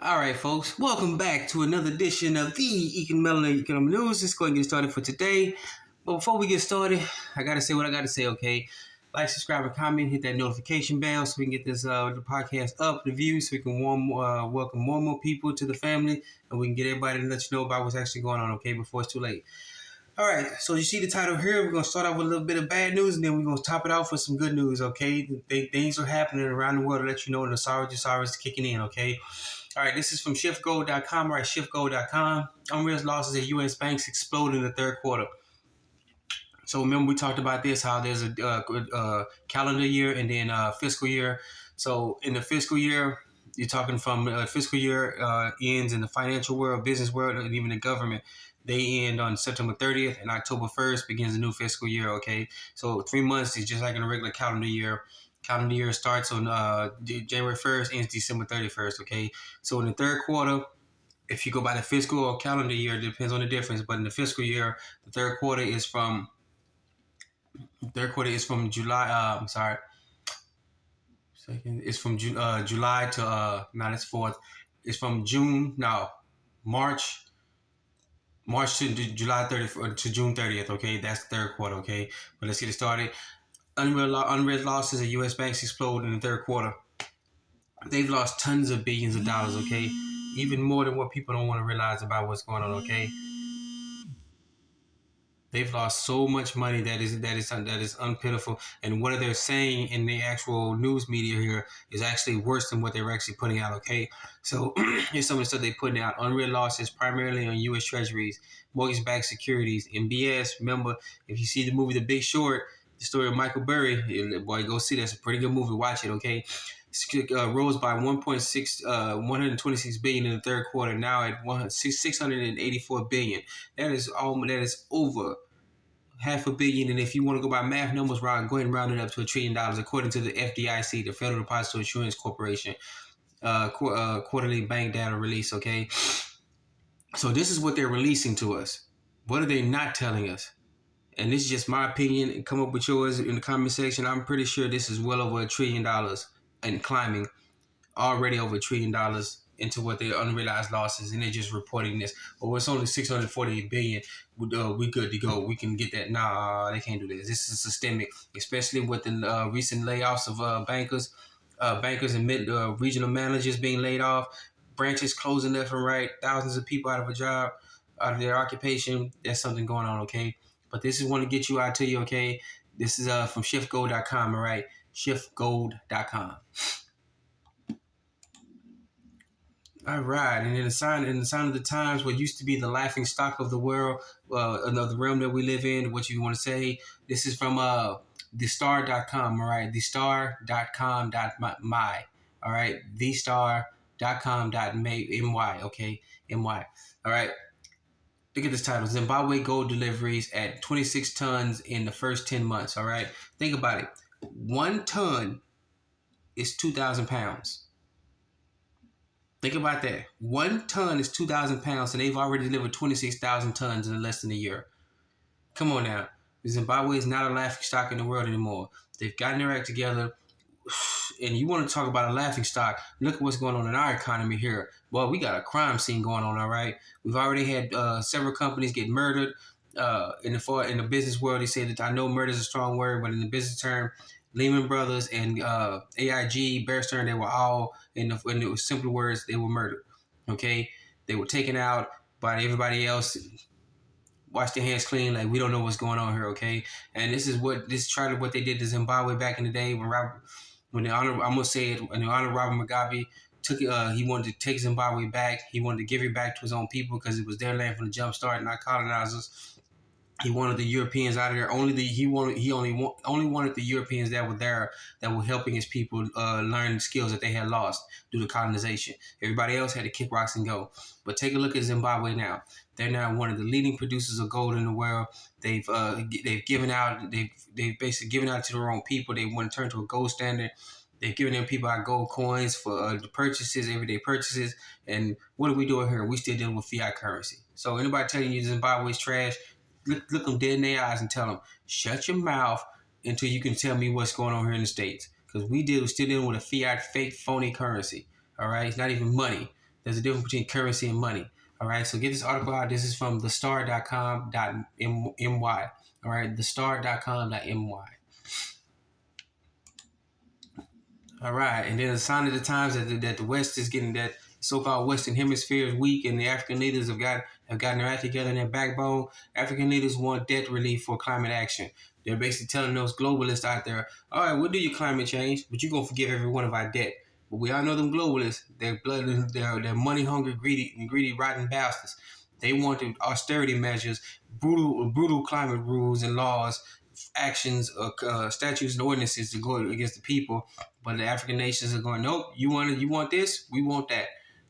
All right, folks, welcome back to another edition of the Economic News. Let's go and get started for today. But before we get started, I got to say what I got to say, okay? Like, subscribe, and comment, hit that notification bell so we can get this the podcast up, the views, so we can welcome more and more people to the family, and we can get everybody to let you know about what's actually going on, okay, before it's too late. All right, so you see the title here. We're going to start off with a little bit of bad news, and then we're going to top it off with some good news, okay? Things are happening around the world to let you know the SARS is kicking in, okay? All right, this is from ShiftGold.com. All right, ShiftGold.com. Unrealized losses at U.S. banks exploded in the third quarter. So remember we talked about this, how there's a calendar year and then fiscal year. So in the fiscal year, you're talking from fiscal year ends in the financial world, business world, and even the government. They end on September 30th, and October 1st begins a new fiscal year, okay? So 3 months is just like in a regular calendar year. Calendar year starts on January 1st, ends December 31st, okay? So in the third quarter, if you go by the fiscal or calendar year, it depends on the difference. But in the fiscal year, the third quarter is from July. It's from July to now that's fourth. It's from March to July 30th to June 30th. Okay, that's the third quarter. Okay, but let's get it started. Unrealized losses at U.S. banks explode in the third quarter. They've lost tons of billions of dollars. Okay, even more than what people don't want to realize about what's going on. Okay. They've lost so much money that is unpitiful, and what they're saying in the actual news media here is actually worse than what they were actually putting out. Okay, so here's some of the stuff they're putting out: unrealized losses primarily on U.S. Treasuries, mortgage-backed securities, MBS. Remember, if you see the movie The Big Short, the story of Michael Burry, boy, go see that's a pretty good movie. Watch it, okay? Rose by 126 billion in the third quarter, now at 684 billion. That is over $500 million, and if you want to go by math numbers, go ahead and round it up to $1 trillion, according to the FDIC, the Federal Depository Insurance Corporation, quarterly bank data release. Okay, so this is what they're releasing to us. What are they not telling us? And this is just my opinion. And come up with yours in the comment section. I'm pretty sure this is well over $1 trillion and climbing, already over $1 trillion into what their unrealized losses, and they're just reporting this. Oh, it's only 648 billion. We good to go. We can get that. Nah, they can't do this. This is systemic, especially with the recent layoffs of bankers and regional managers being laid off, branches closing left and right, thousands of people out of a job, out of their occupation. There's something going on, okay? But this is want to get you out to you, okay? This is from ShiftGold.com, all right? ShiftGold.com. All right, and in the sign of the times, what used to be the laughing stock of the world, another realm that we live in, what you want to say. This is from thestar.com, all right? Thestar.com.my, all right? Thestar.com.my, okay? My, all right? Look at this title: Zimbabwe gold deliveries at 26 tons in the first 10 months, all right? Think about it. 1 ton is 2,000 pounds. Think about that. 1 ton is 2,000 pounds, and they've already delivered 26,000 tons in less than a year. Come on now. Zimbabwe is not a laughing stock in the world anymore. They've gotten their act together. And you want to talk about a laughing stock, look at what's going on in our economy here. Well, we got a crime scene going on, all right? We've already had several companies get murdered. In the business world, they say that, I know murder is a strong word, but in the business term, Lehman Brothers and AIG, Bear Stearns, they were all, in the simple words, they were murdered. Okay? They were taken out by everybody else. Wash their hands clean, like we don't know what's going on here, okay? And this is what they did to Zimbabwe back in the day when the honor Robert Mugabe took he wanted to take Zimbabwe back. He wanted to give it back to his own people because it was their land from the jump start, not colonizers. He wanted the Europeans out of there. He only wanted the Europeans that were there, that were helping his people learn skills that they had lost due to colonization. Everybody else had to kick rocks and go. But take a look at Zimbabwe now. They're now one of the leading producers of gold in the world. They've basically given out to their own people. They want to turn to a gold standard. They've given them people our gold coins for the purchases, everyday purchases. And what are we doing here? We still dealing with fiat currency. So anybody telling you Zimbabwe is trash, look them dead in their eyes and tell them, shut your mouth until you can tell me what's going on here in the States. Because we're still dealing with a fiat, fake, phony currency. All right? It's not even money. There's a difference between currency and money. All right, so get this article out. This is from thestar.com.my. All right, thestar.com.my. All right, and then a sign of the times that the West is getting, that so-called Western Hemisphere is weak, and the African leaders have gotten their act together in their backbone. African leaders want debt relief for climate action. They're basically telling those globalists out there, all right, we'll do your climate change, but you're gonna forgive every one of our debt. But we all know them globalists. They're blood, they're money hungry, greedy, rotten bastards. They want the austerity measures, brutal climate rules and laws, actions, statutes and ordinances to go against the people. But the African nations are going, nope, you want this, we want that.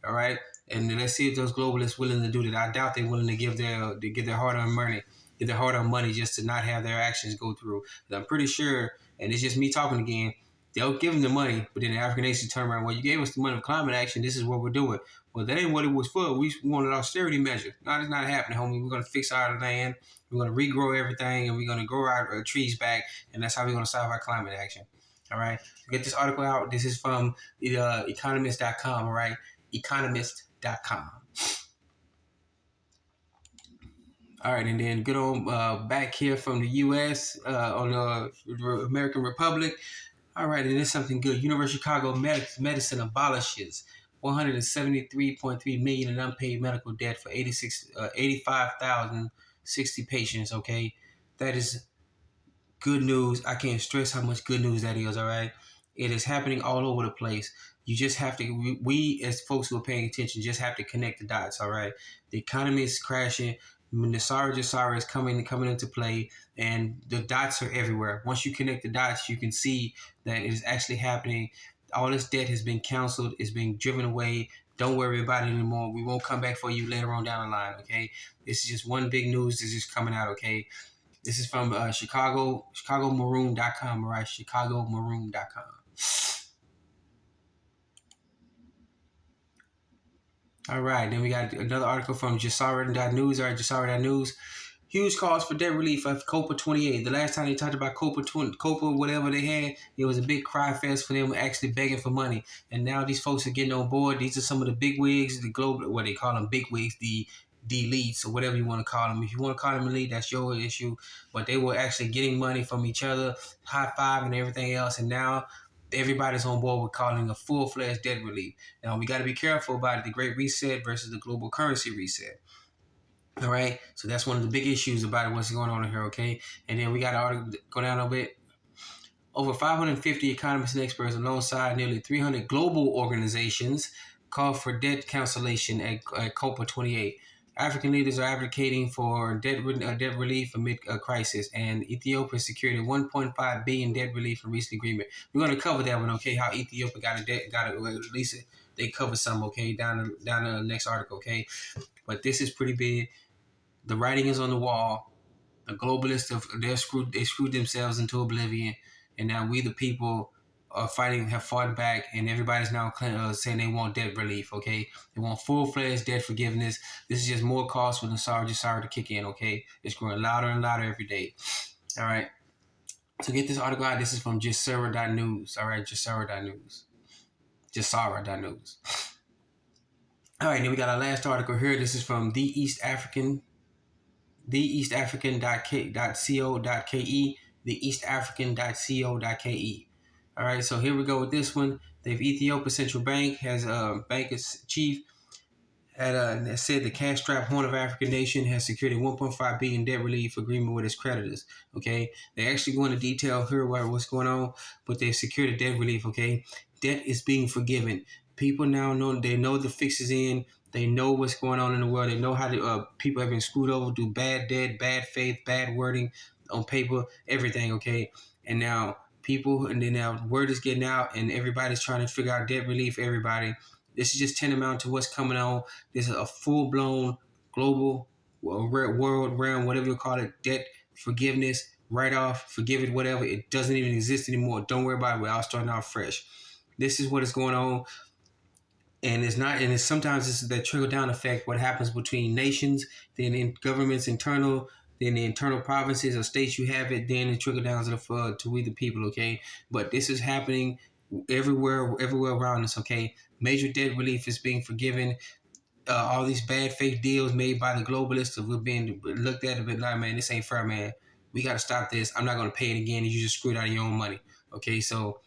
All right. And let's see if those globalists willing to do that. I doubt they're willing to give their hard-earned money just to not have their actions go through. But I'm pretty sure, and it's just me talking again, they'll give them the money, but then the African nations turn around, well, you gave us the money for climate action, this is what we're doing. Well, that ain't what it was for. We wanted austerity measures. No, it's not happening, homie. We're going to fix our land. We're going to regrow everything, and we're going to grow our trees back, and that's how we're going to solve our climate action. All right? So get this article out. This is from economist.com, all right? Economist.com. All right, and then good on back here from the U.S. On the American Republic. All right, and there's something good. University of Chicago Medicine abolishes $173.3 million in unpaid medical debt for 85,060 patients. Okay, that is good news. I can't stress how much good news that is. All right, it is happening all over the place. You just have to. We as folks who are paying attention just have to connect the dots. All right, the economy is crashing. Nasara Jasara is coming into play, and the dots are everywhere. Once you connect the dots, you can see that it is actually happening. All this debt has been canceled, is being driven away. Don't worry about it anymore. We won't come back for you later on down the line, okay? This is just one big news that's just coming out, okay? This is from ChicagoMaroon.com, all right? ChicagoMaroon.com. All right, then we got another article from Jasara.news. All right, Jasara.news. Huge calls for debt relief of COPA 28. The last time they talked about COPA, whatever they had, it was a big cry fest for them actually begging for money. And now these folks are getting on board. These are some of the big wigs, the global, what they call them, big wigs, the elites, or whatever you want to call them. If you want to call them elite, that's your issue. But they were actually getting money from each other, high five and everything else. And now everybody's on board with calling a full-fledged debt relief. Now, we got to be careful about the Great Reset versus the global currency reset. All right, so that's one of the big issues about what's going on here, okay? And then we got to go down a bit. Over 550 economists and experts alongside nearly 300 global organizations call for debt cancellation at COPA 28. African leaders are advocating for debt relief amid a crisis, and Ethiopia secured a $1.5 billion debt relief in recent agreement. We're going to cover that one, okay? How Ethiopia at least they cover some, okay? Down the next article, okay? But this is pretty big. The writing is on the wall. The globalists they screwed themselves into oblivion, and now we the people have fought back, and everybody's now saying they want debt relief. Okay, they want full-fledged debt forgiveness. This is just more cost for Nasara Jasara to kick in. Okay, it's growing louder and louder every day. All right. So get this article out. This is from Jasara.news. All right, Jasara.news. Jasara.news. All right, then we got our last article here. This is from theeastafrican.co.ke, theeastafrican.co.ke. All right, so here we go with this one. The Ethiopia Central Bank has bankers chief had said the cash-strapped Horn of African nation has secured a $1.5 billion debt relief agreement with its creditors. Okay, they actually go into detail here what's going on, but they've secured a debt relief. Okay, debt is being forgiven. People now know the fix is in. They know what's going on in the world. They know how people have been screwed over, do bad debt, bad faith, bad wording on paper, everything. Okay, and now word is getting out, and everybody's trying to figure out debt relief. Everybody. This is just tantamount to what's coming on. This is a full-blown global world realm, whatever you call it, debt forgiveness, write-off, forgive it, whatever. It doesn't even exist anymore. Don't worry about it. We're all starting out fresh. This is what is going on. And sometimes this is that trickle-down effect, what happens between nations, then in governments internal, then the internal provinces or states you have it, then it trickle down to we the people, okay? But this is happening everywhere around us. Okay, major debt relief is being forgiven. All these bad faith deals made by the globalists, we're being looked at a bit like, man, this ain't fair, man. We got to stop this. I'm not going to pay it again. And you just screwed out of your own money. Okay, so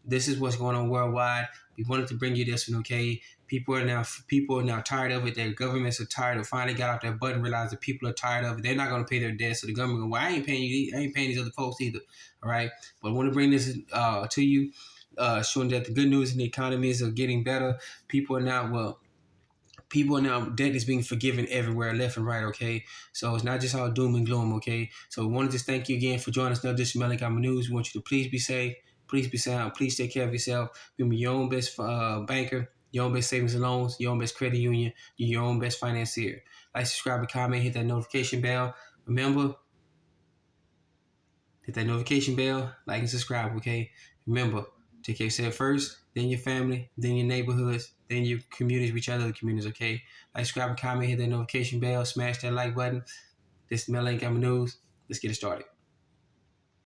this is what's going on worldwide. We wanted to bring you this one, okay? People are now tired of it. Their governments are tired of finally got off that button, realized that people are tired of it. They're not going to pay their debt, so the government go, well, I ain't paying you. I ain't paying these other folks either. All right, but I want to bring this to you, showing that the good news in the economies are getting better. People now debt is being forgiven everywhere, left and right. Okay, so it's not just all doom and gloom. Okay, so we wanted to thank you again for joining us. Another edition of Melancholy News. We want you to please be safe, please be sound, please take care of yourself. Remember, your own best banker, your own best savings and loans, your own best credit union, your own best financier. Like, subscribe, and comment, hit that notification bell. Remember, hit that notification bell, like and subscribe. Okay, remember, take care of yourself first, then your family, then your neighborhoods, then your communities, reach out to other communities. Okay, like, subscribe, and comment, hit that notification bell, smash that like button. This is Melancholy News. Let's get it started.